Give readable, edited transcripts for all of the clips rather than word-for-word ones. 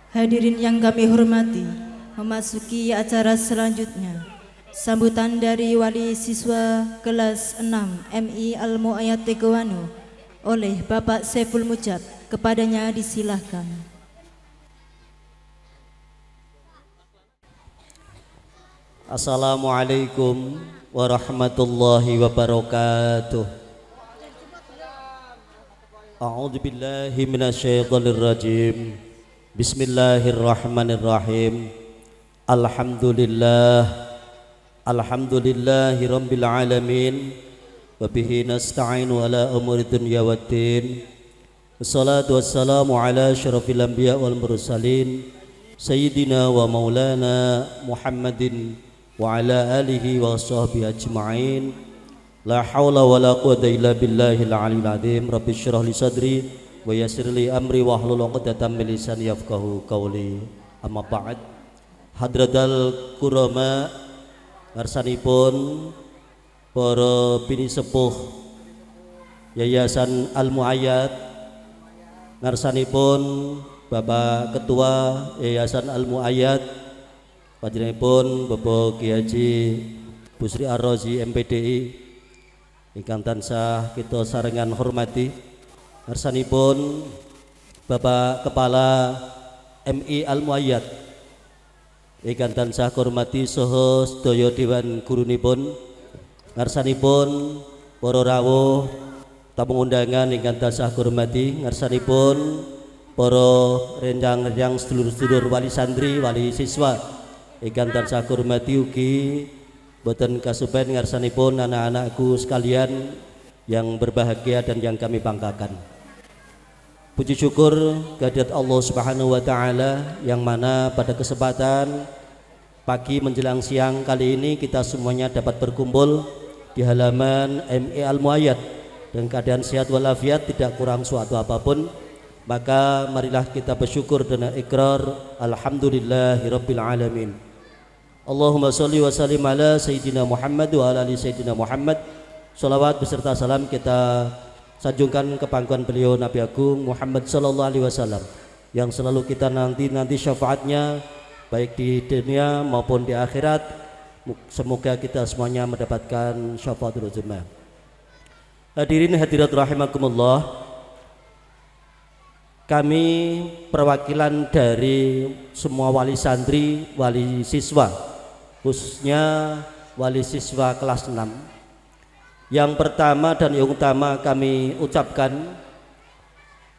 Hadirin yang kami hormati, memasuki acara selanjutnya. Sambutan dari wali siswa kelas 6 MI Al-Muayyad Tegowano oleh Bapak Saiful Mujab. Kepadanya disilahkan. Assalamualaikum warahmatullahi wabarakatuh. A'udzu billahi minasyaitonir rajim. Bismillahirrahmanirrahim. Alhamdulillahi rabbil alamin. Wa bihi nasta'inu ala umuri dunya waddin. Wassalatu wassalamu ala asyrafil anbiya wal mursalin sayyidina wa maulana Muhammadin wa ala alihi wa sahbihi ajma'in. La hawla wa la quwwata illa billahil aliyyil azim. Rabbi shrah li sadri wa yassir li amri wa hlul 'uqdatam min lisani yafqahu qawli. Amma ba'd. Hadratal kurama ngarsanipun para bini sepuh Yayasan Al-Muayyad, ngarsanipun Bapak Ketua Yayasan Al-Muayyad, panjenenganipun Bapak Ki Haji Busri Ar-Razi MPDI ingkang tansah kita sarengan hormati, ngarsanipun Bapak Kepala MI Al-Muayyad ingkang tansah hormati saha sedaya dewan gurunipun, ngarsanipun para rawuh tamu undangan ingkang tansah hormati, ngarsanipun para rencang-rencang sedulur-sedulur wali santri, wali siswa ingkang tansah hormati, ugi boten kasupen ngarsanipun anak-anakku sekalian yang berbahagia dan yang kami banggakan. Puji syukur kehadirat Allah Subhanahu wa taala yang mana pada kesempatan pagi menjelang siang kali ini kita semuanya dapat berkumpul di halaman MI Al-Muayyad dan keadaan sehat walafiat, tidak kurang suatu apapun. Maka marilah kita bersyukur dan ikrar alhamdulillahirabbil alamin. Allahumma sholli wa sallim ala sayyidina Muhammad wa ala ali sayyidina Muhammad. Shalawat beserta salam kita sanjungkan ke pangkuan beliau Nabi Agung Muhammad sallallahu alaihi wasallam yang selalu kita nanti syafaatnya baik di dunia maupun di akhirat. Semoga kita semuanya mendapatkan syafaatul uzma. Hadirin hadirat rahimakumullah, kami perwakilan dari semua wali santri, wali siswa, khususnya wali siswa kelas 6. Yang pertama dan yang utama kami ucapkan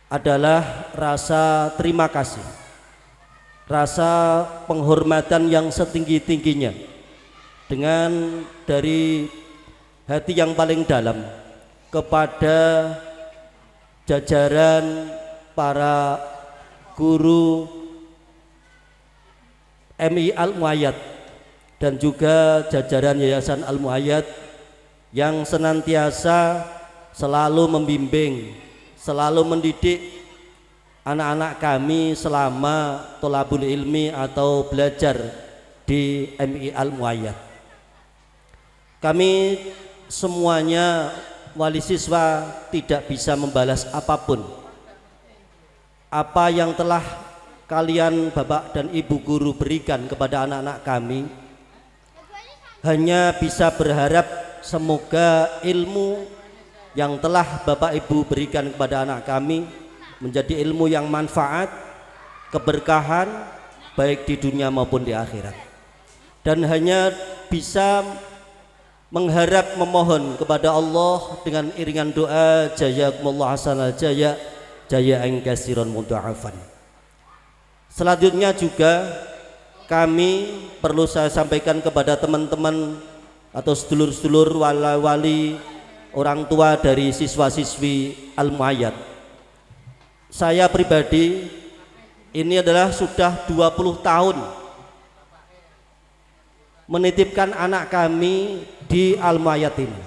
adalah rasa terima kasih, rasa penghormatan yang setinggi-tingginya dengan dari hati yang paling dalam kepada jajaran para guru MI Al-Muayyad dan juga jajaran Yayasan Al-Muayyad yang senantiasa selalu membimbing, selalu mendidik anak-anak kami selama tholabul ilmi atau belajar di MI Al-Muayyad. Kami semuanya wali siswa tidak bisa membalas apapun apa yang telah kalian Bapak dan Ibu guru berikan kepada anak-anak kami. Hanya bisa berharap semoga ilmu yang telah Bapak Ibu berikan kepada anak kami menjadi ilmu yang manfaat, keberkahan baik di dunia maupun di akhirat. Dan hanya bisa mengharap, memohon kepada Allah dengan iringan doa jazakumullah hasanal jaya yang kasiron mudha'afan. Selanjutnya juga kami perlu saya sampaikan kepada teman-teman atau sedulur-sedulur wali orang tua dari siswa-siswi Al-Muayyad. Saya pribadi ini adalah sudah 20 tahun menitipkan anak kami di Al-Muayyad ini.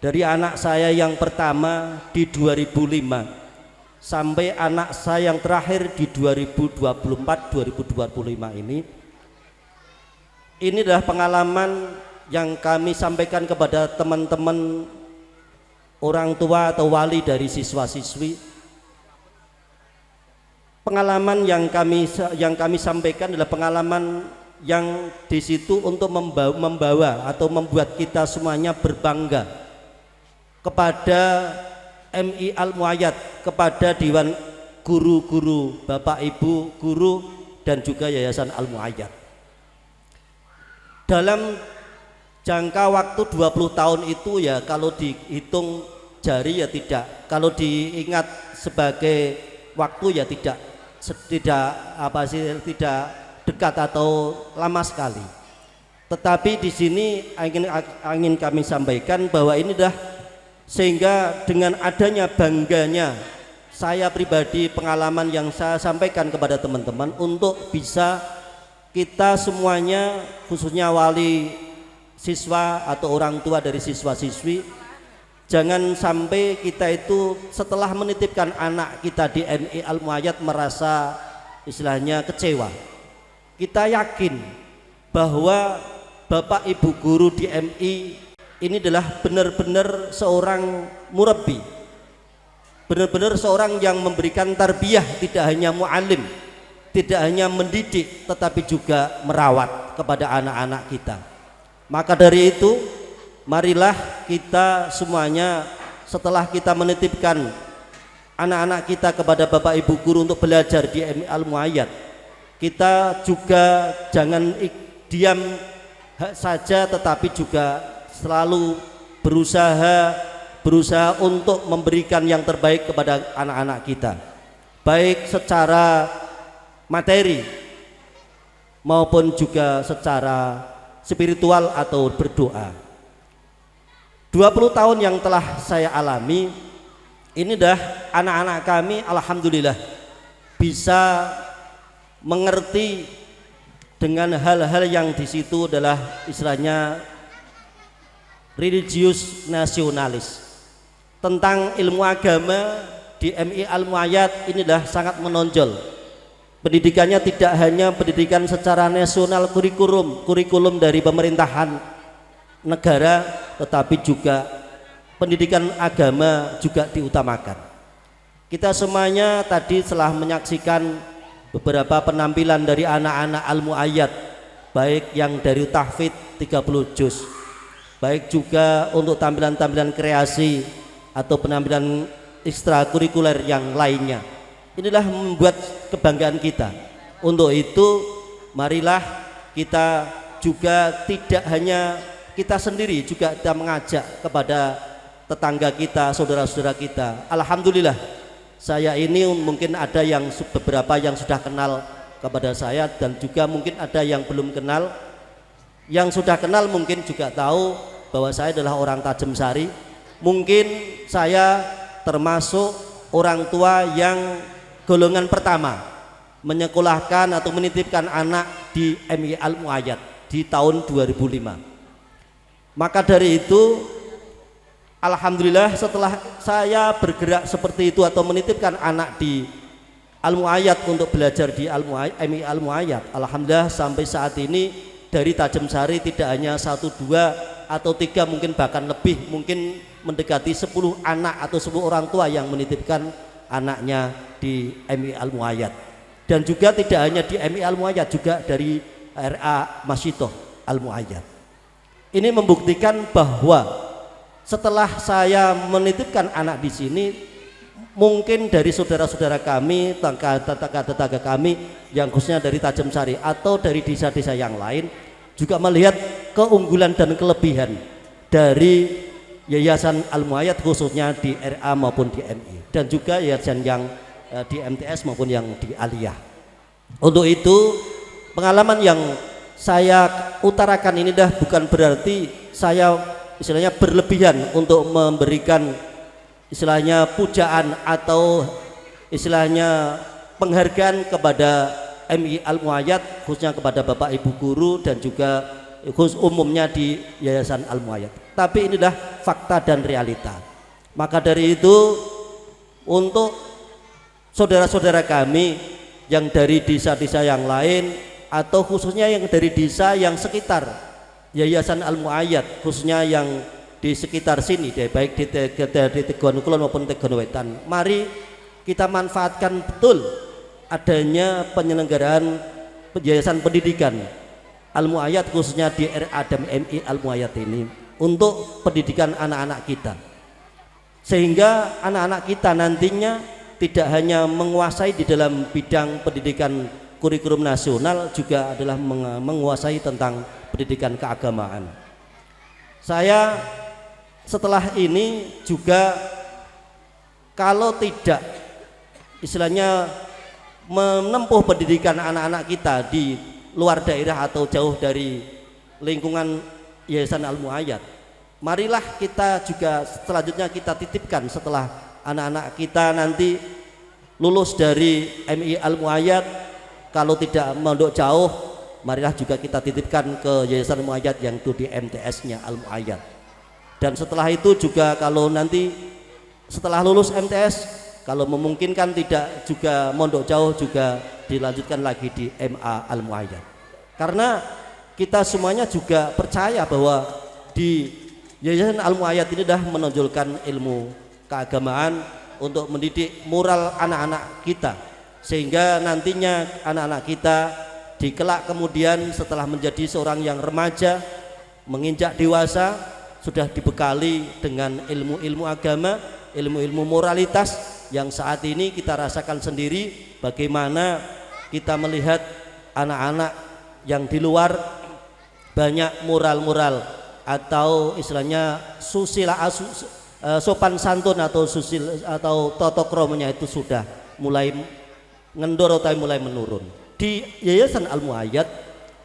Dari anak saya yang pertama di 2005 sampai anak saya yang terakhir di 2024-2025 ini adalah pengalaman yang kami sampaikan kepada teman-teman orang tua atau wali dari siswa-siswi pengalaman yang kami sampaikan adalah pengalaman yang di situ untuk membawa atau membuat kita semuanya berbangga kepada MI Al-Muayyad, kepada Dewan Guru-guru, Bapak Ibu guru dan juga Yayasan Al-Muayyad. Dalam jangka waktu 20 tahun itu ya, kalau dihitung jari ya tidak, kalau diingat sebagai waktu ya tidak dekat atau lama sekali. Tetapi di sini ingin kami sampaikan bahwa ini dah, sehingga dengan adanya bangganya saya pribadi, pengalaman yang saya sampaikan kepada teman-teman untuk bisa kita semuanya, khususnya wali siswa atau orang tua dari siswa-siswi, jangan sampai kita itu setelah menitipkan anak kita di MI Al-Muayyad merasa istilahnya kecewa. Kita yakin bahwa Bapak Ibu guru di MI ini adalah benar-benar seorang murabbi, benar-benar seorang yang memberikan tarbiyah, tidak hanya mu'alim, tidak hanya mendidik, tetapi juga merawat kepada anak-anak kita. Maka dari itu, marilah kita semuanya setelah kita menitipkan anak-anak kita kepada Bapak Ibu guru untuk belajar di MI Al-Muayyad, kita juga jangan diam saja, tetapi juga selalu berusaha untuk memberikan yang terbaik kepada anak-anak kita, baik secara materi maupun juga secara spiritual atau berdoa. 20 tahun yang telah saya alami ini dah, anak-anak kami alhamdulillah bisa mengerti dengan hal-hal yang di situ adalah istilahnya religius nasionalis. Tentang ilmu agama di MI Al-Muayyad inilah sangat menonjol. Pendidikannya tidak hanya pendidikan secara nasional, kurikulum dari pemerintahan negara, tetapi juga pendidikan agama juga diutamakan. Kita semuanya tadi telah menyaksikan beberapa penampilan dari anak-anak Al-Muayyad, baik yang dari tahfidz 30 juz, baik juga untuk tampilan-tampilan kreasi atau penampilan ekstrakurikuler yang lainnya. Inilah membuat kebanggaan kita. Untuk itu marilah kita juga tidak hanya kita sendiri, juga kita mengajak kepada tetangga kita, saudara-saudara kita. Alhamdulillah, saya ini mungkin ada yang beberapa yang sudah kenal kepada saya, dan juga mungkin ada yang belum kenal. Yang sudah kenal mungkin juga tahu bahwa saya adalah orang Tajamsari. Mungkin saya termasuk orang tua yang golongan pertama menyekolahkan atau menitipkan anak di MI Al-Muayyad di tahun 2005. Maka dari itu alhamdulillah setelah saya bergerak seperti itu atau menitipkan anak di Al-Muayyad untuk belajar di MI Al-Muayyad, alhamdulillah sampai saat ini dari Tajamsari tidak hanya 1, 2 atau 3, mungkin bahkan lebih, mungkin mendekati 10 anak atau 10 orang tua yang menitipkan anaknya di MI Al-Muayyad. Dan juga tidak hanya di MI Al-Muayyad, juga dari RA Masyitoh Al-Muayyad. Ini membuktikan bahwa setelah saya menitipkan anak di sini, mungkin dari saudara-saudara kami, tetangga-tetangga kami yang khususnya dari Tajamsari atau dari desa-desa yang lain juga melihat keunggulan dan kelebihan dari Yayasan Al-Muayyad, khususnya di RA maupun di MI, dan juga yayasan yang di MTS maupun yang di Aliyah. Untuk itu pengalaman yang saya utarakan ini dah bukan berarti saya istilahnya berlebihan untuk memberikan istilahnya pujaan atau istilahnya penghargaan kepada MI Al-Muayyad, khususnya kepada Bapak Ibu guru dan juga khusus umumnya di Yayasan Al-Muayyad. Tapi inilah fakta dan realita. Maka dari itu, untuk saudara-saudara kami yang dari desa-desa yang lain atau khususnya yang dari desa yang sekitar Yayasan Al-Muayyad, khususnya yang di sekitar sini, baik di Teguan Kulon maupun Teguan Wetan, mari kita manfaatkan betul adanya penyelenggaraan yayasan pendidikan Al-Muayyad khususnya di R. Adam MI Al-Muayyad ini untuk pendidikan anak-anak kita, sehingga anak-anak kita nantinya tidak hanya menguasai di dalam bidang pendidikan kurikulum nasional, juga adalah menguasai tentang pendidikan keagamaan. Saya setelah ini juga kalau tidak istilahnya menempuh pendidikan anak-anak kita di luar daerah atau jauh dari lingkungan Yayasan Al-Muayyad, marilah kita juga selanjutnya kita titipkan setelah anak-anak kita nanti lulus dari MI Al-Muayyad, kalau tidak mondok jauh, marilah juga kita titipkan ke Yayasan Al-Muayyad yang itu di MTS-nya Al-Muayyad. Dan setelah itu juga kalau nanti setelah lulus MTS, kalau memungkinkan tidak juga mondok jauh, juga dilanjutkan lagi di MA Al-Muayyad. Karena kita semuanya juga percaya bahwa di Yayasan Al-Muayyad ini dah menonjolkan ilmu keagamaan untuk mendidik moral anak-anak kita, sehingga nantinya anak-anak kita di kelak kemudian setelah menjadi seorang yang remaja, menginjak dewasa, sudah dibekali dengan ilmu-ilmu agama, ilmu-ilmu moralitas yang saat ini kita rasakan sendiri bagaimana kita melihat anak-anak yang di luar banyak moral-moral atau istilahnya susila sopan santun atau susil atau tata kramanya itu sudah mulai ngendor atau mulai menurun. Di Yayasan Al-Muayyad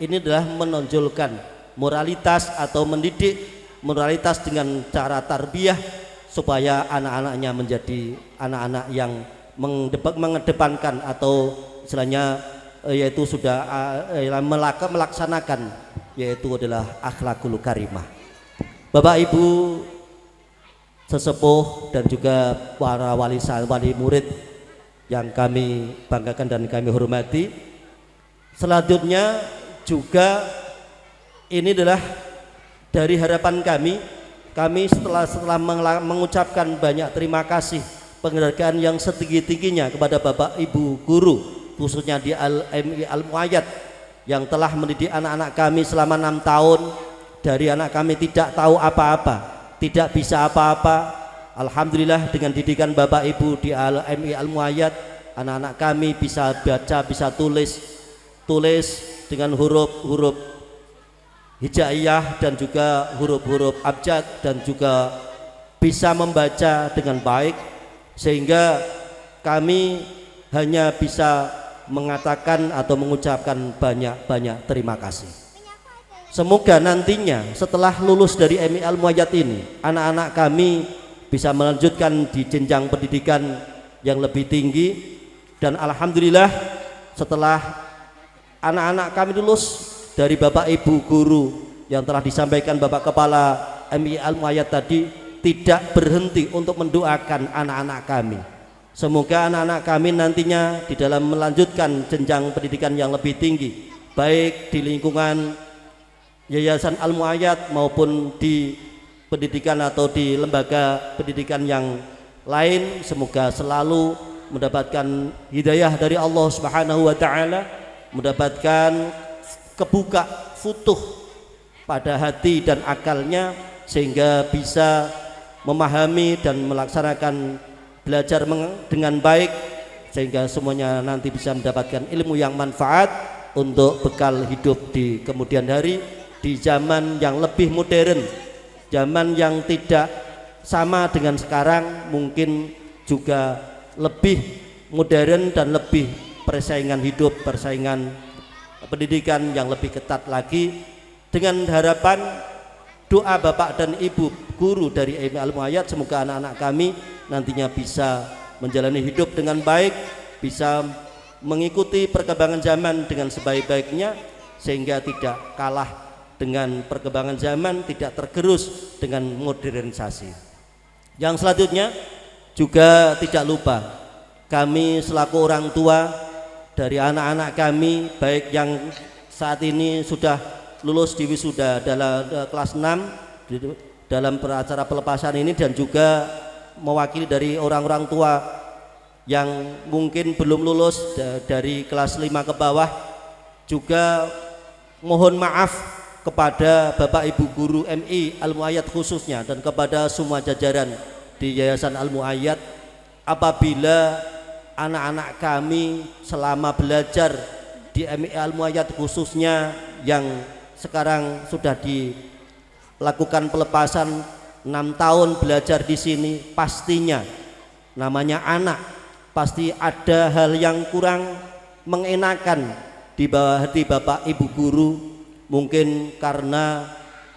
ini adalah menonjolkan moralitas atau mendidik moralitas dengan cara tarbiyah supaya anak-anaknya menjadi anak-anak yang mengedepankan atau istilahnya yaitu sudah melaksanakan yaitu adalah akhlakul karimah. Bapak Ibu sesepuh dan juga para wali murid yang kami banggakan dan kami hormati, selanjutnya juga ini adalah dari harapan kami setelah mengucapkan banyak terima kasih penghargaan yang setinggi-tingginya kepada Bapak Ibu guru khususnya di MI Al-Muayyad yang telah mendidik anak-anak kami selama 6 tahun. Dari anak kami tidak tahu apa-apa, tidak bisa apa-apa, alhamdulillah dengan didikan Bapak Ibu di MI Al-Muayyad, anak-anak kami bisa baca, bisa tulis dengan huruf-huruf hijaiyah dan juga huruf-huruf abjad, dan juga bisa membaca dengan baik, sehingga kami hanya bisa mengatakan atau mengucapkan banyak-banyak terima kasih. Semoga nantinya setelah lulus dari MI Al-Muayyad ini, anak-anak kami bisa melanjutkan di jenjang pendidikan yang lebih tinggi, dan alhamdulillah setelah anak-anak kami lulus dari Bapak Ibu guru yang telah disampaikan Bapak Kepala MI Al-Muayyad tadi, tidak berhenti untuk mendoakan anak-anak kami. Semoga anak-anak kami nantinya di dalam melanjutkan jenjang pendidikan yang lebih tinggi, baik di lingkungan Yayasan Al-Muayyad maupun di pendidikan atau di lembaga pendidikan yang lain, semoga selalu mendapatkan hidayah dari Allah Subhanahu wa taala, mendapatkan kebuka futuh pada hati dan akalnya, sehingga bisa memahami dan melaksanakan belajar dengan baik, sehingga semuanya nanti bisa mendapatkan ilmu yang manfaat untuk bekal hidup di kemudian hari, di zaman yang lebih modern, zaman yang tidak sama dengan sekarang, mungkin juga lebih modern dan lebih persaingan hidup, persaingan pendidikan yang lebih ketat lagi. Dengan harapan doa Bapak dan Ibu guru dari MI Al-Muayyad, semoga anak-anak kami nantinya bisa menjalani hidup dengan baik, bisa mengikuti perkembangan zaman dengan sebaik-baiknya, sehingga tidak kalah dengan perkembangan zaman, tidak tergerus dengan modernisasi. Yang selanjutnya juga tidak lupa, kami selaku orang tua dari anak-anak kami, baik yang saat ini sudah lulus di wisuda dalam kelas 6 dalam acara pelepasan ini, dan juga mewakili dari orang-orang tua yang mungkin belum lulus dari kelas 5 ke bawah, juga mohon maaf kepada Bapak Ibu guru MI Al-Muayyad khususnya dan kepada semua jajaran di Yayasan Al-Muayyad, apabila anak-anak kami selama belajar di MI Al-Muayyad khususnya yang sekarang sudah dilakukan pelepasan 6 tahun belajar di sini, pastinya namanya anak pasti ada hal yang kurang mengenakan di bawah hati Bapak Ibu guru, mungkin karena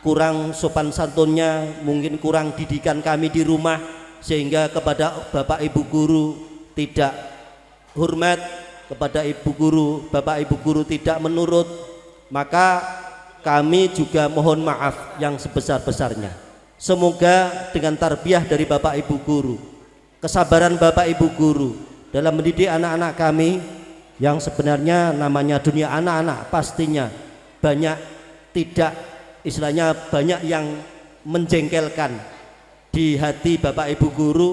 kurang sopan santunnya, mungkin kurang didikan kami di rumah, sehingga kepada Bapak Ibu guru tidak hormat, kepada Ibu guru, Bapak Ibu guru tidak menurut, maka kami juga mohon maaf yang sebesar-besarnya. Semoga dengan tarbiyah dari Bapak Ibu guru, kesabaran Bapak Ibu guru dalam mendidik anak-anak kami, yang sebenarnya namanya dunia anak-anak pastinya banyak tidak, istilahnya banyak yang menjengkelkan di hati Bapak Ibu guru,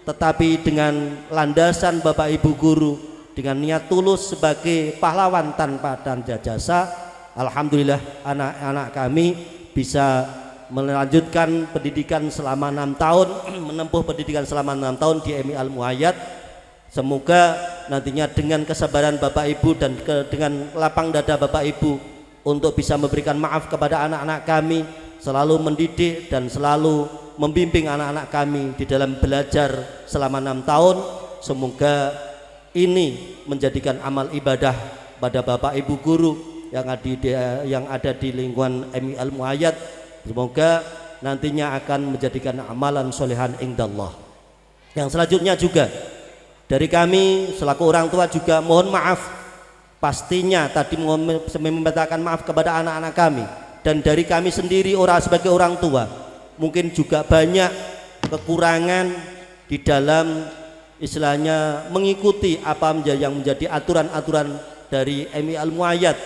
tetapi dengan landasan Bapak Ibu guru, dengan niat tulus sebagai pahlawan tanpa tanda jasa, alhamdulillah anak-anak kami bisa melanjutkan pendidikan selama 6 tahun, menempuh pendidikan selama 6 tahun di MI Al-Muayyad. Semoga nantinya dengan kesabaran Bapak Ibu dan dengan lapang dada Bapak Ibu untuk bisa memberikan maaf kepada anak-anak kami, selalu mendidik dan selalu membimbing anak-anak kami di dalam belajar selama 6 tahun. Semoga ini menjadikan amal ibadah pada Bapak Ibu guru yang ada di lingkungan MI Al-Muayyad. Semoga nantinya akan menjadikan amalan solehan indallah. Yang selanjutnya juga dari kami selaku orang tua juga mohon maaf, pastinya tadi memintakan maaf kepada anak-anak kami, dan dari kami sendiri sebagai orang tua mungkin juga banyak kekurangan di dalam istilahnya mengikuti apa yang menjadi aturan-aturan dari MI Al-Muayyad.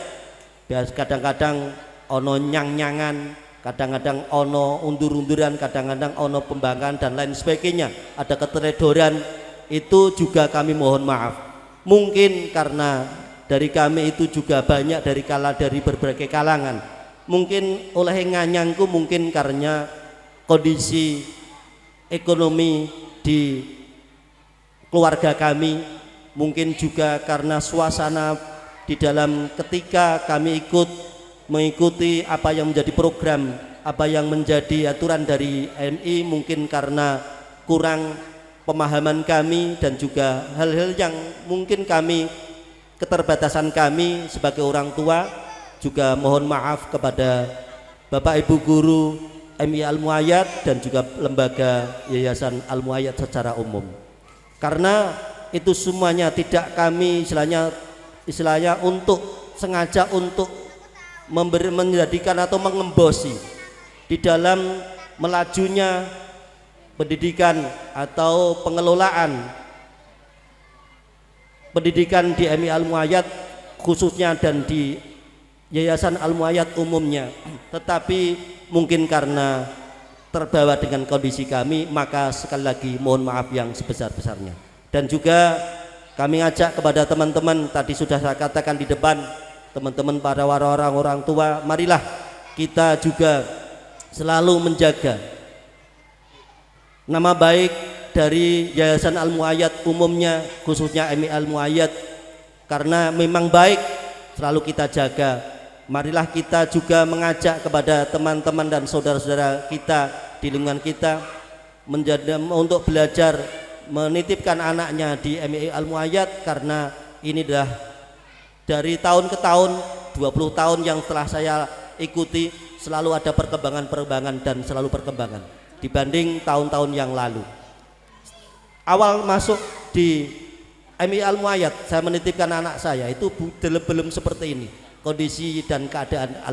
Kadang-kadang ono nyang-nyangan, kadang-kadang ono undur-unduran, kadang-kadang ono pembangkangan dan lain sebagainya, ada keteledoran. Itu juga kami mohon maaf. Mungkin karena dari kami itu juga banyak dari berbagai kalangan. Mungkin oleh nganyangku, mungkin karena kondisi ekonomi di keluarga kami, mungkin juga karena suasana di dalam ketika kami mengikuti apa yang menjadi program, apa yang menjadi aturan dari MI, mungkin karena kurang pemahaman kami dan juga hal-hal yang mungkin keterbatasan kami sebagai orang tua, juga mohon maaf kepada Bapak Ibu guru MI Al-Muayyad dan juga lembaga Yayasan Al-Muayyad secara umum. Karena itu semuanya tidak kami istilahnya untuk sengaja untuk menjadikan atau mengembosi di dalam melajunya pendidikan atau pengelolaan pendidikan di MI Al-Muayyad khususnya dan di Yayasan Al-Muayyad umumnya, tetapi mungkin karena terbawa dengan kondisi kami, maka sekali lagi mohon maaf yang sebesar-besarnya. Dan juga kami ngajak kepada teman-teman, tadi sudah saya katakan di depan, teman-teman para orang tua, marilah kita juga selalu menjaga nama baik dari Yayasan Al-Muayyad umumnya, khususnya MI Al-Muayyad, karena memang baik selalu kita jaga. Marilah kita juga mengajak kepada teman-teman dan saudara-saudara kita di lingkungan kita untuk belajar menitipkan anaknya di MI Al-Muayyad, karena ini dah dari tahun ke tahun, 20 tahun yang telah saya ikuti, selalu ada perkembangan dan selalu perkembangan dibanding tahun-tahun yang lalu. Awal masuk di MI Al-Muayyad, saya menitipkan anak saya itu belum seperti ini kondisi dan keadaan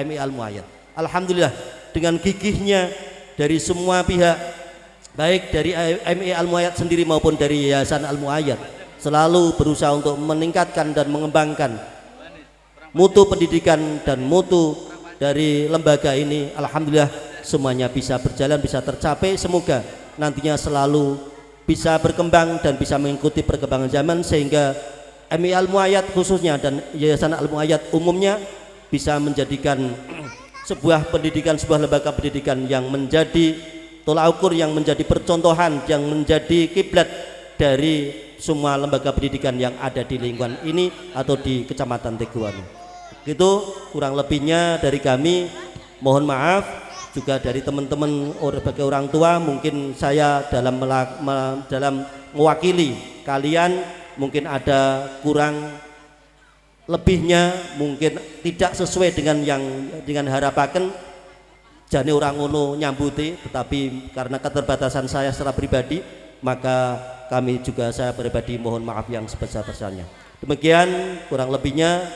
MI Al-Muayyad. Alhamdulillah dengan gigihnya dari semua pihak, baik dari MI Al-Muayyad sendiri maupun dari Yayasan Al-Muayyad, selalu berusaha untuk meningkatkan dan mengembangkan mutu pendidikan dan mutu dari lembaga ini. Alhamdulillah semuanya bisa berjalan, bisa tercapai. Semoga nantinya selalu bisa berkembang dan bisa mengikuti perkembangan zaman, sehingga MI Al Muayyad khususnya dan Yayasan Al Muayyad umumnya bisa menjadikan sebuah pendidikan, sebuah lembaga pendidikan yang menjadi tolak ukur, yang menjadi percontohan, yang menjadi kiblat dari semua lembaga pendidikan yang ada di lingkungan ini atau di Kecamatan Teguano. Itu kurang lebihnya dari kami. Mohon maaf juga dari teman-teman sebagai orang tua, mungkin saya dalam mewakili kalian mungkin ada kurang lebihnya, mungkin tidak sesuai dengan harapaken jane orang ngono nyambuti, tetapi karena keterbatasan saya secara pribadi, maka kami juga saya pribadi mohon maaf yang sebesar-besarnya. Demikian kurang lebihnya.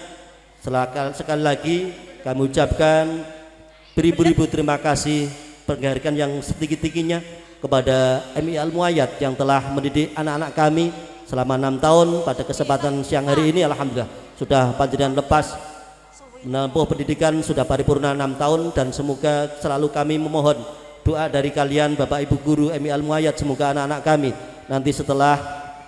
Sekali lagi kami ucapkan beribu-ribu terima kasih, penghargaan yang setinggi-tingginya kepada MI Al Muayyad yang telah mendidik anak-anak kami selama 6 tahun. Pada kesempatan siang hari ini alhamdulillah sudah panjenengan lepas menempuh pendidikan sudah paripurna 6 tahun, dan semoga selalu kami memohon doa dari kalian Bapak Ibu guru MI Al Muayyad, semoga anak-anak kami nanti setelah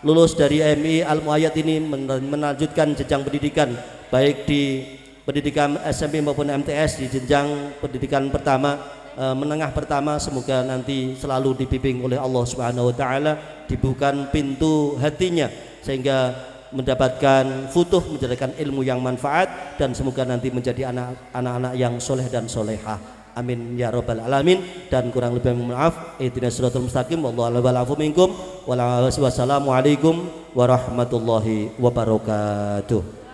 lulus dari MI Al Muayyad ini melanjutkan jenjang pendidikan baik di pendidikan SMP maupun MTS, di jenjang pendidikan pertama, menengah pertama, semoga nanti selalu dibimbing oleh Allah Subhanahu wa taala, dibukakan pintu hatinya sehingga mendapatkan futuh, menjadikan ilmu yang manfaat, dan semoga nanti menjadi anak-anak yang soleh dan solehah. Amin ya rabbal alamin. Dan kurang lebih maaf, ihdinas siratal mustaqim, wallahu a'lam minkum. Wassalamualaikum warahmatullahi wabarakatuh.